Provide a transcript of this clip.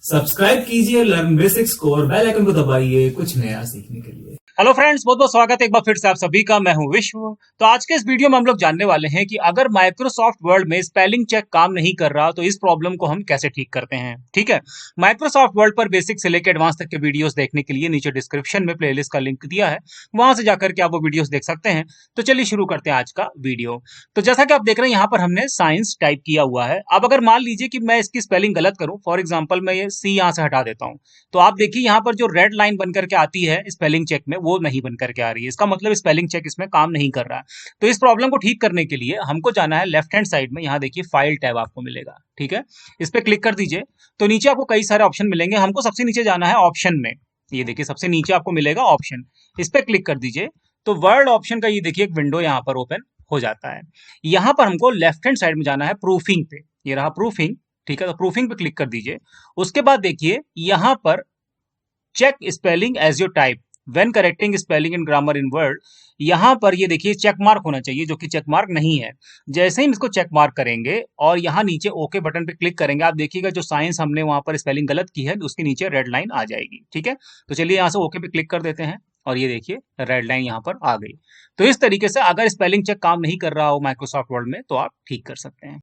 Subscribe कीजिए learn basics को और बेल आइकन को दबाइए कुछ नया सीखने के लिए। हेलो फ्रेंड्स, बहुत बहुत स्वागत है एक बार फिर से आप सभी का। मैं हूं विश्व। तो आज के इस वीडियो में हम लोग जानने वाले हैं कि अगर माइक्रोसॉफ्ट वर्ड में स्पेलिंग चेक काम नहीं कर रहा तो इस प्रॉब्लम को हम कैसे ठीक करते हैं। ठीक है, माइक्रोसॉफ्ट वर्ड पर बेसिक से लेकर एडवांस तक के वीडियोस देखने के लिए नीचे डिस्क्रिप्शन में प्लेलिस्ट का लिंक दिया है, वहां से जाकर के आप वो वीडियोस देख सकते हैं। तो चलिए शुरू करते हैं आज का वीडियो। तो जैसा कि आप देख रहे हैं यहाँ पर हमने साइंस टाइप किया हुआ है। अब अगर मान लीजिए कि मैं इसकी स्पेलिंग गलत करूं, फॉर एग्जाम्पल मैं ये सी यहाँ से हटा देता हूं, तो आप देखिए यहाँ पर जो रेड लाइन बनकर के आती है स्पेलिंग चेक में वो नहीं बनकर के आ रही है। इसका मतलब स्पेलिंग चेक इसमें काम नहीं कर रहा है। तो इस प्रॉब्लम को ठीक करने के लिए हमको जाना है लेफ्ट हैंड साइड में। यहाँ देखिए फाइल टैब आपको मिलेगा, ठीक है, इस पे क्लिक कर दीजिए। तो नीचे आपको कई सारे ऑप्शन मिलेंगे, हमको सबसे नीचे जाना है ऑप्शन में। ये देखिए सबसे नीचे आपको मिलेगा ऑप्शन, इस पे क्लिक कर दीजिए। तो वर्ड ऑप्शन का ये देखिए एक विंडो यहाँ पर ओपन हो जाता है। यहाँ पर हमको लेफ्ट हैंड साइड में जाना है प्रूफिंग पे, ये रहा प्रूफिंग, ठीक है। तो प्रूफिंग पे क्लिक कर दीजिए। उसके बाद देखिए यहाँ पर check spelling as your type when correcting spelling and grammar in word, यहां पर ये देखिए चेक मार्क होना चाहिए, जो कि चेक मार्क नहीं है। जैसे ही हम इसको चेक मार्क करेंगे और यहाँ नीचे ओके बटन पे क्लिक करेंगे, आप देखिएगा जो साइंस हमने वहां पर स्पेलिंग गलत की है उसके नीचे रेड लाइन आ जाएगी, ठीक है। तो चलिए यहाँ से ओके पे क्लिक कर देते हैं और ये देखिए रेड लाइन यहाँ पर आ गई। तो इस तरीके से अगर स्पेलिंग चेक काम नहीं कर रहा हो माइक्रोसॉफ्ट वर्ड में तो आप ठीक कर सकते हैं।